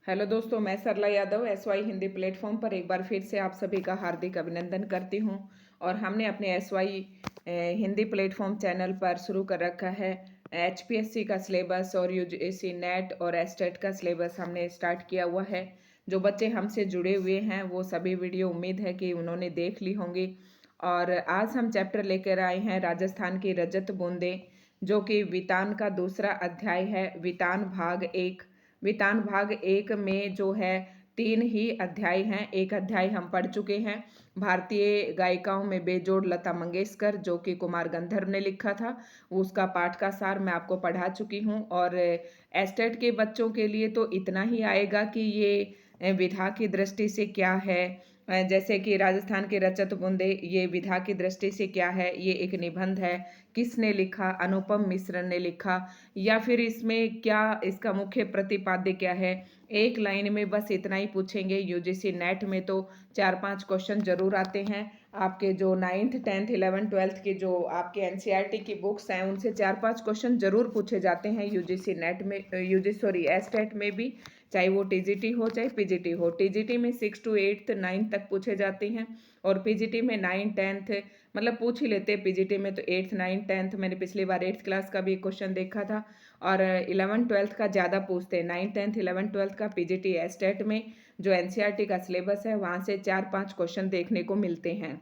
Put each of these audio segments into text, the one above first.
Hello दोस्तों, मैं सरला Yadav SY Hindi platform पर एक बार फिर से आप सभी का हार्दिक अभिनंदन करती हूं। और हमने अपने एसवाई हिंदी प्लेटफॉर्म चैनल पर शुरू कर रखा है एचपीएससी का सिलेबस और यूजीसी नेट और एस्टेट का सिलेबस हमने स्टार्ट किया हुआ है। जो बच्चे हमसे जुड़े हुए हैं वो सभी वीडियो उम्मीद है कि उन्होंने देख ली होंगी। और आज हम चैप्टर लेकर आए हैं राजस्थान की रजत बूंदें, जो कि वितान का दूसरा अध्याय है। वितान भाग एक में जो है 3 ही अध्याय हैं। एक अध्याय हम पढ़ चुके हैं, भारतीय गायिकाओं में बेजोड़ लता मंगेशकर, जो कि कुमार गंधर्व ने लिखा था। उसका पाठ का सार मैं आपको पढ़ा चुकी हूँ। और एस्टेट के बच्चों के लिए तो इतना ही आएगा कि ये विधा की दृष्टि से क्या है। जैसे कि राजस्थान के रजत बूंदे, ये विधा की दृष्टि से क्या है, ये एक निबंध है, किसने लिखा, अनुपम मिश्र ने लिखा, या फिर इसमें क्या, इसका मुख्य प्रतिपाद्य क्या है। एक लाइन में बस इतना ही पूछेंगे। यूजीसी नेट में तो 4-5 क्वेश्चन जरूर आते हैं। आपके जो 9th 10th 11th 12th के जो आपके एनसीईआरटी की बुक्स हैं उनसे 4-5 क्वेश्चन जरूर पूछे जाते हैं यूजीसी नेट में, एस्टेट में भी, चाहे वो टीजीटी हो चाहे पीजीटी हो। टीजीटी में 6 to 8th 9th तक पूछे जाते हैं, और पीजीटी में 9 10th, मतलब पूछ ही लेते हैं। पीजीटी में तो 8th 9 10th, मैंने पिछली बार 8th क्लास का भी एक क्वेश्चन देखा था। और 11 12th का ज़्यादा पूछते हैं। 9 10th 11 12th का पीजीटी एस्टेट में जो एनसीईआरटी का सिलेबस है वहाँ से 4-5 क्वेश्चन देखने को मिलते हैं।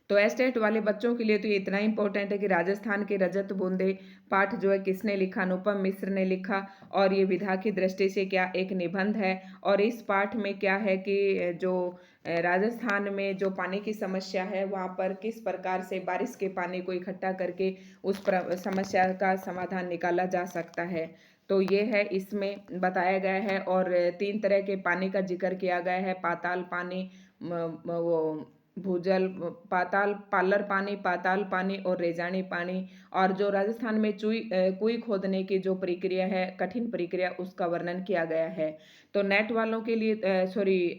तो एस्टेट वाले बच्चों के लिए तो ये इतना इंपॉर्टेंट है कि राजस्थान के रजत बूंदे पाठ जो है किसने लिखा, अनुपम मिश्र ने लिखा। और ये विधा की दृष्टि से क्या, एक निबंध है। और इस पाठ में क्या है कि जो राजस्थान में जो पानी की समस्या है वहाँ पर किस प्रकार से बारिश के पानी को इकट्ठा करके उस समस्या का समाधान निकाला जा सकता है। तो ये है, इसमें बताया गया है। और 3 तरह के पानी का जिक्र किया गया है, पाताल पानी, वो भूजल, पाताल पानी और रेजानी पानी। और जो राजस्थान में कुई खोदने की जो प्रक्रिया है, कठिन प्रक्रिया, उसका वर्णन किया गया है। तो नेट वालों के लिए,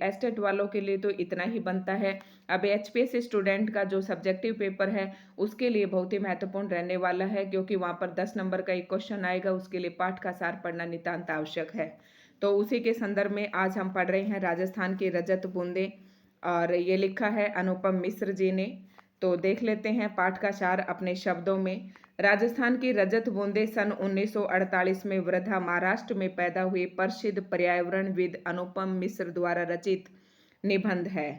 एस्टेट वालों के लिए तो इतना ही बनता है। अब एचपीएस स्टूडेंट का जो सब्जेक्टिव पेपर है उसके लिए बहुत ही महत्वपूर्ण रहने वाला है, क्योंकि वहाँ पर 10 नंबर का एक क्वेश्चन आएगा। उसके लिए पाठ का सार पढ़ना नितांत आवश्यक है। तो उसी के संदर्भ में आज हम पढ़ रहे हैं राजस्थान की रजत बूंदें, और ये लिखा है अनुपम मिश्र जी ने। तो देख लेते हैं पाठ का सार अपने शब्दों में। राजस्थान की रजत बूंदे सन 1948 में वर्धा, महाराष्ट्र में पैदा हुए प्रसिद्ध पर्यावरणविद अनुपम मिश्र द्वारा रचित निबंध है।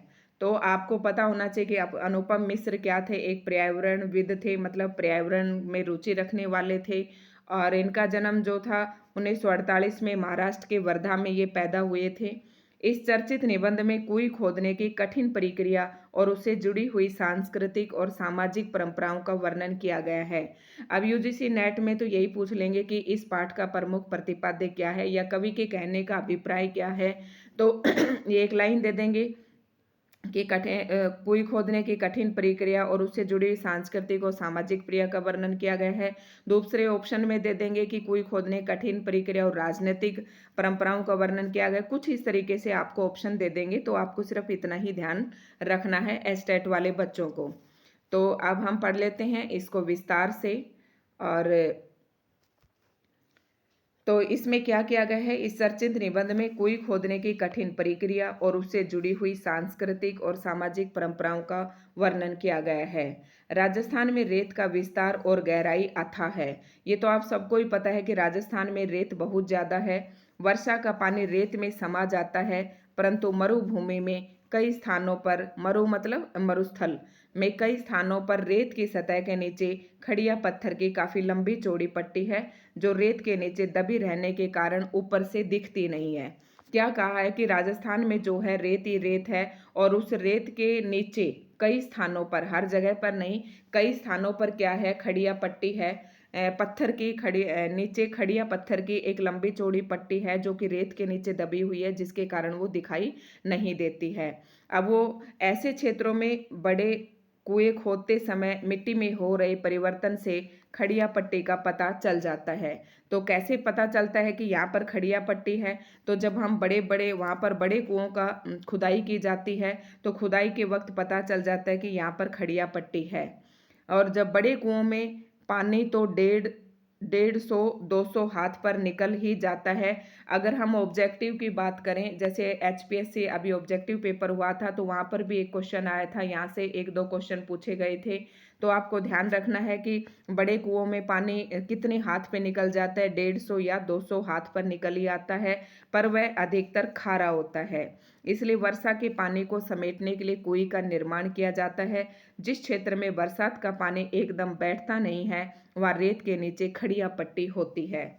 तो आपको पता होना चाहिए कि अनुपम मिश्र क्या थे। एक पर्यावरणविद थे, मतलब पर्यावरण में रुचि रखने वाले थे। और इनका जन्म जो था 1948 में महाराष्ट्र के वर्धा में ये पैदा हुए थे। इस चर्चित निबंध में कुएं खोदने की कठिन प्रक्रिया और उससे जुड़ी हुई सांस्कृतिक और सामाजिक परंपराओं का वर्णन किया गया है। अब यूजीसी नेट में तो यही पूछ लेंगे कि इस पाठ का प्रमुख प्रतिपाद्य क्या है, या कवि के कहने का अभिप्राय क्या है। तो ये एक लाइन दे देंगे कि कुएं खोदने की कठिन प्रक्रिया और उससे जुड़ी हुई सांस्कृतिक और सामाजिक क्रिया का वर्णन किया गया है। दूसरे ऑप्शन में दे देंगे कि कुएं खोदने कठिन प्रक्रिया और राजनीतिक परंपराओं का वर्णन किया गया। कुछ इस तरीके से आपको ऑप्शन दे देंगे, तो आपको सिर्फ इतना ही ध्यान रखना है एस्टेट वाले बच्चों को। तो अब हम पढ़ लेते हैं इसको विस्तार से। और तो इसमें क्या किया गया है, इस चर्चित निबंध में कुएं खोदने की कठिन प्रक्रिया और उससे जुड़ी हुई सांस्कृतिक और सामाजिक परंपराओं का वर्णन किया गया है। राजस्थान में रेत का विस्तार और गहराई अथाह है। ये तो आप सबको ही पता है कि राजस्थान में रेत बहुत ज्यादा है। वर्षा का पानी रेत में समा जाता है, परंतु मरुभूमि में कई स्थानों पर, मरु मतलब मरुस्थल में कई स्थानों पर रेत की सतह के नीचे खड़िया पत्थर की काफी लंबी चौड़ी पट्टी है, जो रेत के नीचे दबी रहने के कारण ऊपर से दिखती नहीं है। क्या कहा है कि राजस्थान में जो है रेत ही रेत है, और उस रेत के नीचे कई स्थानों पर, हर जगह पर नहीं, कई स्थानों पर क्या है, खड़िया पट्टी है। पत्थर की नीचे खड़िया पत्थर की एक लंबी चौड़ी पट्टी है, जो कि रेत के नीचे दबी हुई है, जिसके कारण वो दिखाई नहीं देती है। अब वो ऐसे क्षेत्रों में बड़े कुएं खोदते समय मिट्टी में हो रहे परिवर्तन से खड़िया पट्टी का पता चल जाता है। तो कैसे पता चलता है कि यहाँ पर खड़िया पट्टी है, तो जब हम बड़े बड़े वहाँ पर बड़े कुओं का खुदाई की जाती है, तो खुदाई के वक्त पता चल जाता है कि यहाँ पर खड़िया पट्टी है। और जब बड़े कुओं में पानी तो 1.5 150-200 हाथ पर निकल ही जाता है। अगर हम ऑब्जेक्टिव की बात करें, जैसे एचपीएससी अभी ऑब्जेक्टिव पेपर हुआ था तो वहाँ पर भी एक क्वेश्चन आया था, यहाँ से 1-2 क्वेश्चन पूछे गए थे। तो आपको ध्यान रखना है कि बड़े कुओं में पानी कितने हाथ पे निकल जाता है, 150 या 200 हाथ पर निकल ही आता है, पर वह अधिकतर खारा होता है। इसलिए वर्षा के पानी को समेटने के लिए कुएं का निर्माण किया जाता है। जिस क्षेत्र में बरसात का पानी एकदम बैठता नहीं है, वहाँ रेत के नीचे खड़िया पट्टी होती है।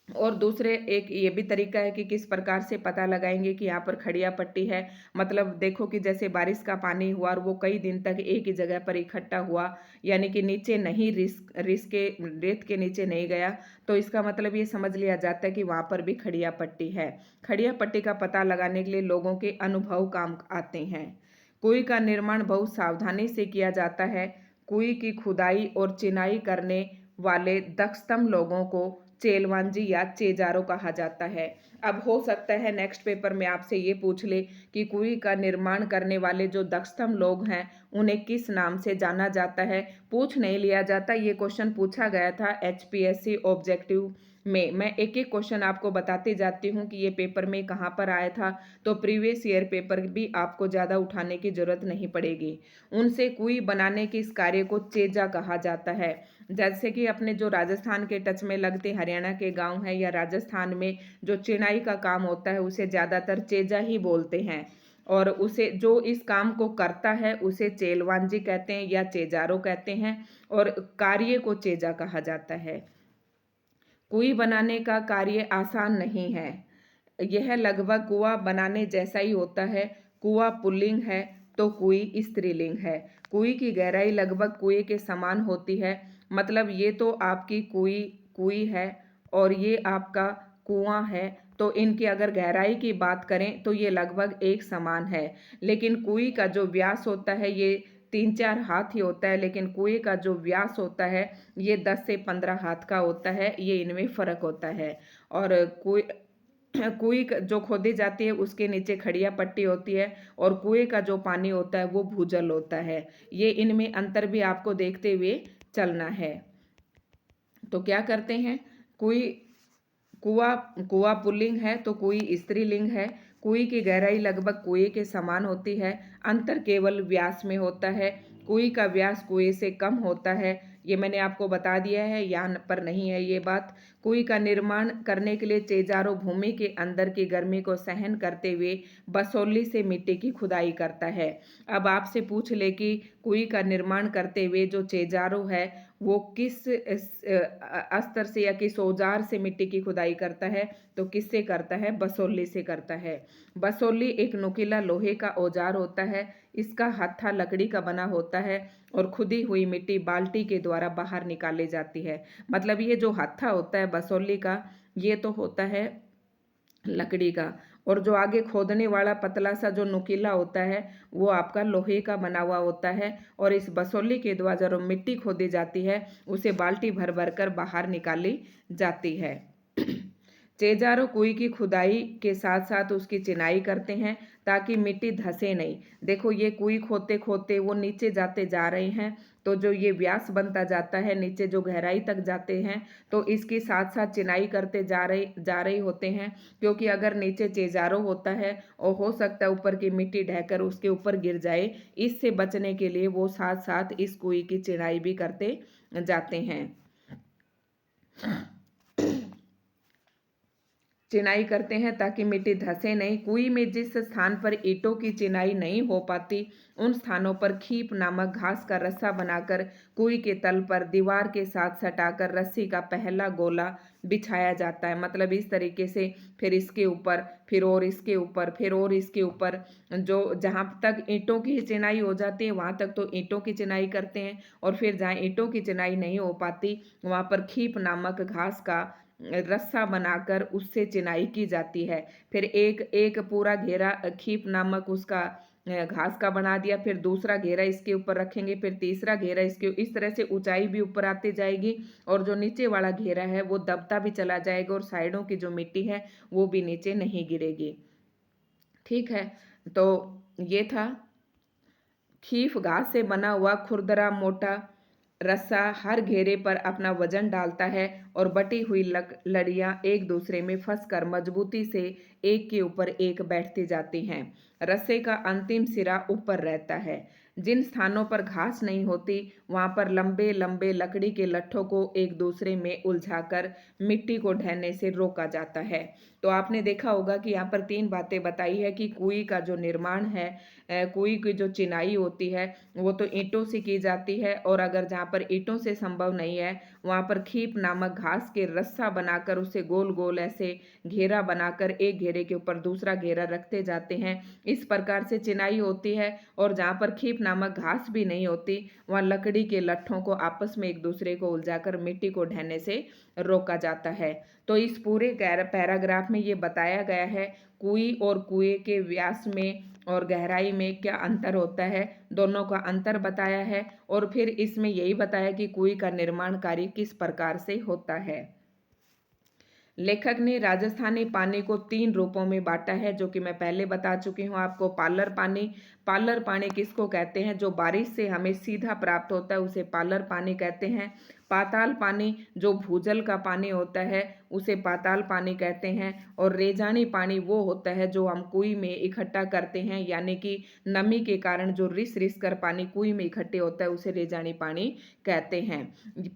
और दूसरे एक ये भी तरीका है कि किस प्रकार से पता लगाएंगे कि यहाँ पर खड़िया पट्टी है। मतलब देखो कि जैसे बारिश का पानी हुआ और वो कई दिन तक एक ही जगह पर इकट्ठा हुआ, यानी कि नीचे नहीं रिस के रेत के नीचे नहीं गया, तो इसका मतलब ये समझ लिया जाता है कि वहाँ पर भी खड़िया पट्टी है। खड़िया पट्टी का पता लगाने के लिए लोगों के अनुभव काम आते हैं। कुएं का निर्माण बहुत सावधानी से किया जाता है। कुएं की खुदाई और चिनाई करने वाले दक्षतम लोगों को चेलवांजी या चेजारो कहा जाता है। अब हो सकता है नेक्स्ट पेपर में आपसे ये पूछ ले कि कुएं का निर्माण करने वाले जो दक्षतम लोग हैं उन्हें किस नाम से जाना जाता है। पूछ नहीं लिया जाता, ये क्वेश्चन पूछा गया था एचपीएससी ऑब्जेक्टिव में। मैं एक एक क्वेश्चन आपको बताती जाती हूँ कि ये पेपर में कहाँ पर आया था, तो प्रीवियस ईयर पेपर भी आपको ज़्यादा उठाने की जरूरत नहीं पड़ेगी। उनसे कुएं बनाने के इस कार्य को चेजा कहा जाता है। जैसे कि अपने जो राजस्थान के टच में लगते हरियाणा के गांव है या राजस्थान में जो चिनाई का काम होता है उसे ज़्यादातर चेजा ही बोलते हैं। और उसे जो इस काम को करता है उसे चेलवांजी कहते हैं या चेजारो कहते हैं, और कार्य को चेजा कहा जाता है। कुएं बनाने का कार्य आसान नहीं है। यह लगभग कुआं बनाने जैसा ही होता है। कुआं पुल्लिंग है तो कुएं स्त्रीलिंग है। कुएं की गहराई लगभग कुएं के समान होती है। मतलब ये तो आपकी कुएं कुएं है और ये आपका कुआं है, तो इनकी अगर गहराई की बात करें तो ये लगभग एक समान है। लेकिन कुएं का जो व्यास होता है ये 3-4 हाथ ही होता है, लेकिन कुएं का जो व्यास होता है ये 10 से 15 हाथ का होता है। ये इनमें फर्क होता है। और कुएं जो खोदी जाती है उसके नीचे खड़िया पट्टी होती है, और कुएं का जो पानी होता है वो भूजल होता है। ये इनमें अंतर भी आपको देखते हुए चलना है। तो क्या करते हैं, कुएं कुआं कुआं पुल्लिंग है तो कुएं स्त्रीलिंग है। कुएं की गहराई लगभग कुएं के समान होती है। अंतर केवल व्यास में होता है। कुएं का व्यास कुएं से कम होता है। ये मैंने आपको बता दिया है, यहाँ पर नहीं है ये बात। कुएं का निर्माण करने के लिए चेजारो भूमि के अंदर की गर्मी को सहन करते हुए बसोली से मिट्टी की खुदाई करता है। अब आपसे पूछ ले कि कुएं का निर्माण करते हुए जो चेजारो है वो किस अस्तर से या किस औजार से मिट्टी की खुदाई करता है, तो किससे करता है, बसोली से करता है। बसोली एक नुकीला लोहे का औजार होता है। इसका हत्था लकड़ी का बना होता है और खुदी हुई मिट्टी बाल्टी के द्वारा बाहर निकाली जाती है। मतलब ये जो हत्था होता है बसोली का, ये तो होता है लकड़ी का, और जो आगे खोदने वाला पतला सा जो नुकीला होता है वो आपका लोहे का बना हुआ होता है। और इस बसोली के द्वारा जो मिट्टी खोदी जाती है उसे बाल्टी भर भर कर बाहर निकाली जाती है। चेजारो कुएं की खुदाई के साथ साथ उसकी चिनाई करते हैं ताकि मिट्टी धंसे नहीं। देखो ये कुएं खोदते खोदते वो नीचे जाते जा रहे हैं, तो जो ये व्यास बनता जाता है नीचे जो गहराई तक जाते हैं, तो इसके साथ साथ चिनाई करते जा रहे होते हैं। क्योंकि अगर नीचे चेजारो होता है और हो सकता है ऊपर की मिट्टी ढहकर उसके ऊपर गिर जाए, इससे बचने के लिए वो साथ साथ इस कुएं की चिनाई भी करते जाते हैं। चिनाई करते हैं ताकि मिट्टी धंसे नहीं। कुएं में जिस स्थान पर ईंटों की चिनाई नहीं हो पाती उन स्थानों पर खीप नामक घास का रस्सा बनाकर कुएं के तल पर दीवार के साथ सटाकर रस्सी का पहला गोला बिछाया जाता है। मतलब इस तरीके से फिर इसके ऊपर, फिर और इसके ऊपर, फिर और इसके ऊपर, जो जहाँ तक ईंटों की चिनाई हो जाती है वहाँ तक तो ईंटों की चिनाई करते हैं, और फिर जहाँ ईंटों की चिनाई नहीं हो पाती वहाँ पर खीप नामक घास का रस्सा बनाकर उससे चिनाई की जाती है। फिर एक एक पूरा घेरा खीप नामक उसका घास का बना दिया, फिर दूसरा घेरा इसके ऊपर रखेंगे, फिर तीसरा घेरा इसके, इस तरह से ऊंचाई भी ऊपर आती जाएगी, और जो नीचे वाला घेरा है वो दबता भी चला जाएगा, और साइडों की जो मिट्टी है वो भी नीचे नहीं गिरेगी। ठीक है, तो ये था खीफ घास से बना हुआ खुरदरा मोटा रस्सा हर घेरे पर अपना वजन डालता है और बटी हुई लड़ियां एक दूसरे में फंसकर मजबूती से एक के ऊपर एक बैठती जाती हैं। रस्से का अंतिम सिरा ऊपर रहता है। जिन स्थानों पर घास नहीं होती वहां पर लंबे लंबे लकड़ी के लट्ठों को एक दूसरे में उलझाकर मिट्टी को ढहने से रोका जाता है। तो आपने देखा होगा कि यहाँ पर 3 बातें बताई है कि कुएं का जो निर्माण है, कुएं की जो चिनाई होती है वो तो ईंटों से की जाती है, और अगर जहाँ पर ईंटों से संभव नहीं है वहाँ पर खीप नामक घास के रस्सा बनाकर उसे गोल गोल ऐसे घेरा बनाकर एक घेरे के ऊपर दूसरा घेरा रखते जाते हैं। इस प्रकार से चिनाई होती है। और जहाँ पर खीप नामक घास भी नहीं होती वहाँ लकड़ी के लट्ठों को आपस में एक दूसरे को उलझाकर मिट्टी को ढहने से रोका जाता है। तो इस पूरे पैराग्राफ में ये बताया गया है कुएं और कुएं के व्यास में और गहराई में क्या अंतर होता है, दोनों का अंतर बताया है। और फिर इसमें यही बताया कि कुएं का निर्माण कार्य किस प्रकार से होता है। लेखक ने राजस्थानी पानी को 3 रूपों में बांटा है, जो कि मैं पहले बता चुकी हूँ आपको। पालर पानी किसको कहते हैं? जो बारिश से हमें सीधा प्राप्त होता है उसे पालर पानी कहते हैं। पाताल पानी जो भूजल का पानी होता है उसे पाताल पानी कहते हैं। और रेजानी पानी वो होता है जो हम कुएं में इकट्ठा करते हैं, यानी कि नमी के कारण जो रिस रिस कर पानी कुएं में इकट्ठे होता है उसे रेजानी पानी कहते हैं।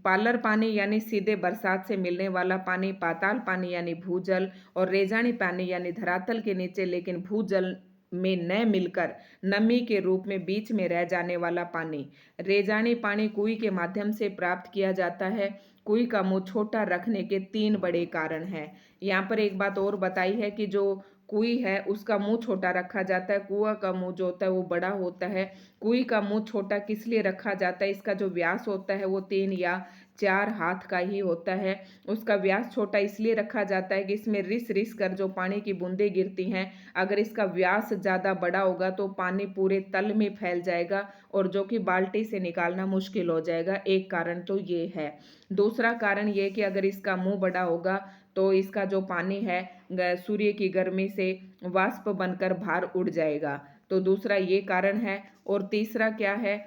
पालर पानी यानी सीधे बरसात से मिलने वाला पानी, पाताल पानी यानी भूजल, और रेजानी पानी यानी धरातल के नीचे लेकिन भूजल में न मिलकर नमी के रूप में बीच में रह जाने वाला पानी। रेजानी पानी कुएं के माध्यम से प्राप्त किया जाता है। कुएं का मुंह छोटा रखने के 3 बड़े कारण हैं। यहाँ पर एक बात और बताई है कि जो कुएं है उसका मुंह छोटा रखा जाता है, कुआं का मुंह जो होता है वो बड़ा होता है। कुएं का मुंह छोटा किस लिए रखा जाता है? इसका जो व्यास होता है वो 3 या 4 हाथ का ही होता है। उसका व्यास छोटा इसलिए रखा जाता है कि इसमें रिस रिस कर जो पानी की बूंदें गिरती हैं, अगर इसका व्यास ज़्यादा बड़ा होगा तो पानी पूरे तल में फैल जाएगा और जो कि बाल्टी से निकालना मुश्किल हो जाएगा। एक कारण तो ये है। दूसरा कारण ये कि अगर इसका मुंह बड़ा होगा तो इसका जो पानी है सूर्य की गर्मी से वाष्प बनकर बाहर उड़ जाएगा। तो दूसरा ये कारण है। और तीसरा क्या है?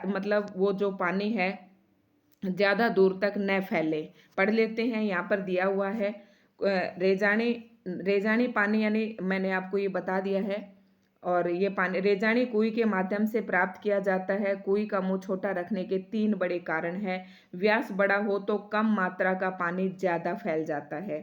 मतलब वो जो पानी है ज़्यादा दूर तक न फैले। पढ़ लेते हैं, यहाँ पर दिया हुआ है रेजानी रेजानी पानी, यानी मैंने आपको ये बता दिया है। और ये पानी रेजानी कुएं के माध्यम से प्राप्त किया जाता है। कुएं का मुंह छोटा रखने के 3 बड़े कारण हैं। व्यास बड़ा हो तो कम मात्रा का पानी ज़्यादा फैल जाता है।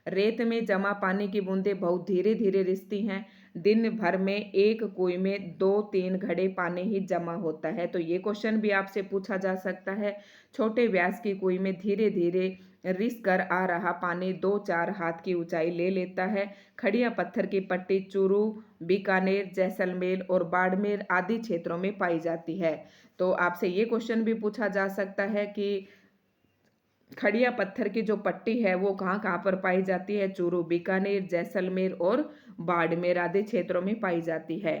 रेत में जमा पानी की बूंदें बहुत धीरे धीरे रिसती हैं। दिन भर में एक कुएं में 2-3 घड़े पानी ही जमा होता है। तो ये क्वेश्चन भी आपसे पूछा जा सकता है। छोटे व्यास की कुएं में धीरे धीरे रिस कर आ रहा पानी 2-4 हाथ की ऊंचाई ले लेता है। खड़िया पत्थर की पट्टी चूरू, बीकानेर, जैसलमेर और बाड़मेर आदि क्षेत्रों में पाई जाती है। तो आपसे ये क्वेश्चन भी पूछा जा सकता है कि खड़िया पत्थर की जो पट्टी है वो कहाँ कहाँ पर पाई जाती है? चूरू, बीकानेर, जैसलमेर और बाड़मेर आदि क्षेत्रों में पाई जाती है।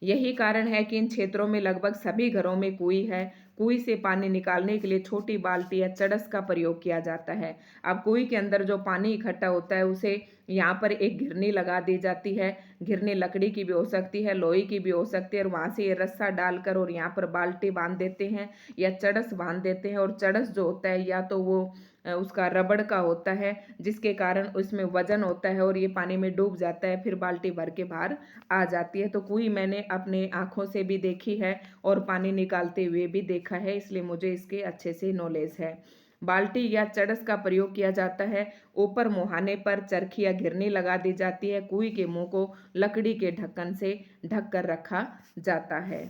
यही कारण है कि इन क्षेत्रों में लगभग सभी घरों में कुएं है। कुएं से पानी निकालने के लिए छोटी बाल्टी या चड़स का प्रयोग किया जाता है। अब कुएं के अंदर जो पानी इकट्ठा होता है उसे यहाँ पर एक घिरनी लगा दी जाती है। घिरनी लकड़ी की भी हो सकती है, लोहे की भी हो सकती है, और वहां से ये रस्सा डालकर और यहाँ पर बाल्टी बांध देते हैं या चड़स बांध देते हैं। और चड़स जो होता है या तो वो उसका रबड़ का होता है जिसके कारण उसमें वजन होता है और ये पानी में डूब जाता है, फिर बाल्टी भर के बाहर आ जाती है। तो कुएं मैंने अपने आंखों से भी देखी है और पानी निकालते हुए भी देखा है, इसलिए मुझे इसके अच्छे से नॉलेज है। बाल्टी या चड़स का प्रयोग किया जाता है। ऊपर मुहाने पर चरखी या घिरनी लगा दी जाती है। कुएं के मुंह को लकड़ी के ढक्कन से ढक कर रखा जाता है।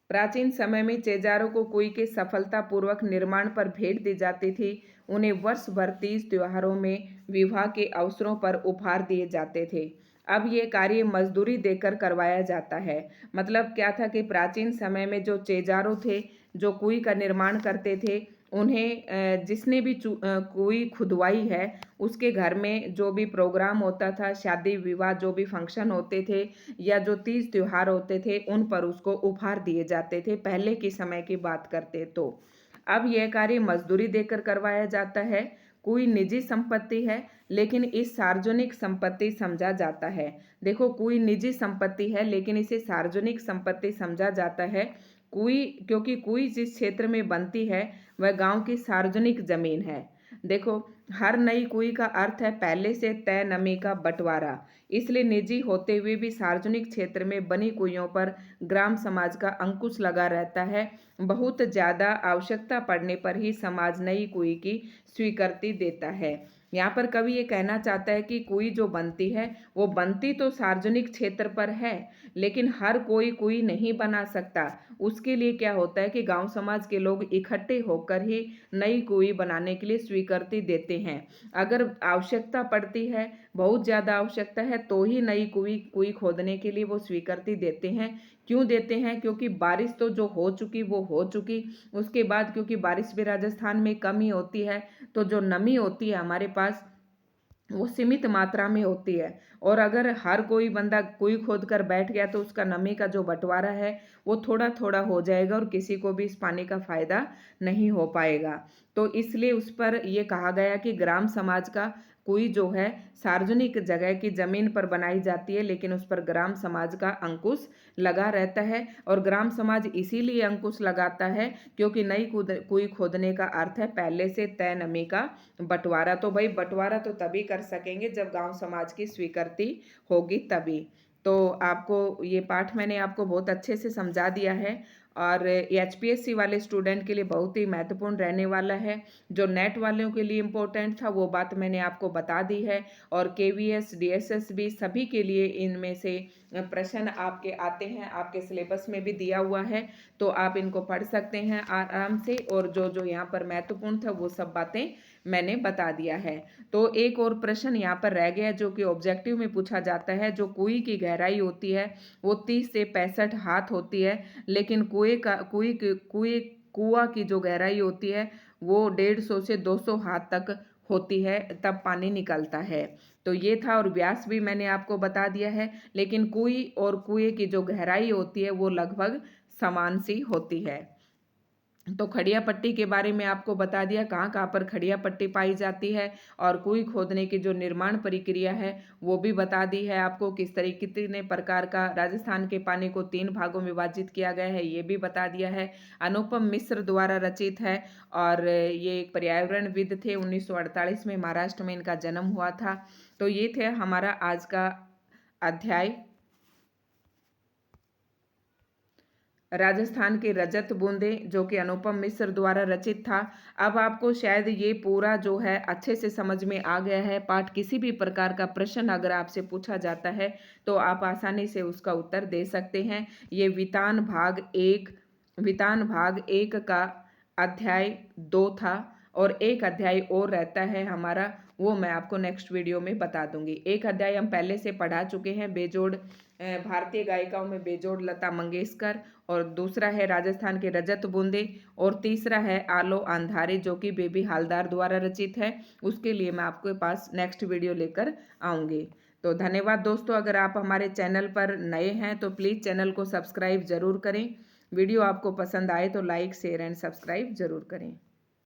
प्राचीन समय में चेजारों को कुएं के सफलतापूर्वक निर्माण पर भेंट दी जाती थी। उन्हें वर्ष भर तीज त्योहारों में विवाह के अवसरों पर उपहार दिए जाते थे। अब ये कार्य मजदूरी देकर करवाया जाता है। मतलब क्या था कि प्राचीन समय में जो चेजारो थे जो कुएं का निर्माण करते थे, उन्हें जिसने भी कुएं खुदवाई है उसके घर में जो भी प्रोग्राम होता था, शादी विवाह जो भी फंक्शन होते थे या जो तीज त्योहार होते थे, उन पर उसको उपहार दिए जाते थे। पहले के समय की बात करते तो अब यह कार्य मजदूरी देकर करवाया जाता है। कोई निजी संपत्ति है, लेकिन इस सार्वजनिक संपत्ति समझा जाता है। देखो, कुई निजी संपत्ति है लेकिन इसे सार्वजनिक संपत्ति समझा जाता है। कुई, क्योंकि कुई जिस क्षेत्र में बनती है वह गांव की सार्वजनिक जमीन है। देखो, हर नई कुई का अर्थ है पहले से तय नमी का बंटवारा। इसलिए निजी होते हुए भी सार्वजनिक क्षेत्र में बनी कुइयों पर ग्राम समाज का अंकुश लगा रहता है। बहुत ज्यादा आवश्यकता पड़ने पर ही समाज नई कुई की स्वीकृति देता है। यहाँ पर कवि ये कहना चाहता है कि कुई जो बनती है वो बनती तो सार्वजनिक क्षेत्र पर है, लेकिन हर कोई कुई नहीं बना सकता। उसके लिए क्या होता है कि गांव समाज के लोग इकट्ठे होकर ही नई कुई बनाने के लिए स्वीकृति देते हैं। अगर आवश्यकता पड़ती है, बहुत ज़्यादा आवश्यकता है, तो ही नई कुई कुई खोदने के लिए वो स्वीकृति देते हैं। क्यों देते हैं? क्योंकि बारिश तो जो हो चुकी वो हो चुकी, उसके बाद क्योंकि बारिश भी राजस्थान में कम ही होती है, तो जो नमी होती है हमारे पास वो सीमित मात्रा में होती है। और अगर हर कोई बंदा कुई खोद कर बैठ गया तो उसका नमी का जो बंटवारा है वो थोड़ा थोड़ा हो जाएगा और किसी को भी इस पानी का फायदा नहीं हो पाएगा। तो इसलिए उस पर यह कहा गया कि ग्राम समाज का कुई जो है सार्वजनिक जगह की जमीन पर बनाई जाती है, लेकिन उस पर ग्राम समाज का अंकुश लगा रहता है। और ग्राम समाज इसीलिए अंकुश लगाता है क्योंकि नई कुई खोदने का अर्थ है पहले से तय नमी का बंटवारा। तो भाई बंटवारा तो तभी कर सकेंगे जब गांव समाज की स्वीकृति होगी तभी। तो आपको ये पाठ मैंने आपको बहुत अच्छे से समझा दिया है और एचपीएससी वाले स्टूडेंट के लिए बहुत ही महत्वपूर्ण रहने वाला है। जो नेट वालों के लिए इम्पोर्टेंट था वो बात मैंने आपको बता दी है, और केवीएस डीएसएस भी सभी के लिए इनमें से प्रश्न आपके आते हैं, आपके सिलेबस में भी दिया हुआ है, तो आप इनको पढ़ सकते हैं आराम से। और जो जो यहाँ पर महत्वपूर्ण था वो सब बातें मैंने बता दिया है। तो एक और प्रश्न यहाँ पर रह गया जो कि ऑब्जेक्टिव में पूछा जाता है। जो कुई की गहराई होती है वो 30 से 65 हाथ होती है, लेकिन कुआं की जो गहराई होती है वो 150 से 200 हाथ तक होती है, तब पानी निकलता है। तो ये था, और व्यास भी मैंने आपको बता दिया है, लेकिन कुई और कुएं की जो गहराई होती है वो लगभग समान सी होती है। तो खड़िया पट्टी के बारे में आपको बता दिया, कहाँ कहाँ पर खड़िया पट्टी पाई जाती है, और कुई खोदने की जो निर्माण प्रक्रिया है वो भी बता दी है आपको। किस तरीके कितने प्रकार का राजस्थान के पानी को 3 भागों में विभाजित किया गया है ये भी बता दिया है। अनुपम मिश्र द्वारा रचित है, और ये एक पर्यावरणविद थे। 1948 में महाराष्ट्र में इनका जन्म हुआ था। तो ये थे हमारा आज का अध्याय, राजस्थान की रजत बूंदे, जो कि अनुपम मिश्र द्वारा रचित था। अब आपको शायद ये पूरा जो है अच्छे से समझ में आ गया है पाठ। किसी भी प्रकार का प्रश्न अगर आपसे पूछा जाता है तो आप आसानी से उसका उत्तर दे सकते हैं। ये वितान भाग एक का अध्याय 2 था, और एक अध्याय और रहता है हमारा, वो मैं आपको नेक्स्ट वीडियो में बता दूंगी। एक अध्याय हम पहले से पढ़ा चुके हैं, बेजोड़ भारतीय गायिकाओं में बेजोड़ लता मंगेशकर, और दूसरा है राजस्थान के रजत बूंदे, और तीसरा है आलो अंधारे जो कि बेबी हालदार द्वारा रचित है। उसके लिए मैं आपके पास नेक्स्ट वीडियो लेकर आऊँगी। तो धन्यवाद दोस्तों। अगर आप हमारे चैनल पर नए हैं तो प्लीज़ चैनल को सब्सक्राइब जरूर करें। वीडियो आपको पसंद आए तो लाइक शेयर एंड सब्सक्राइब जरूर करें।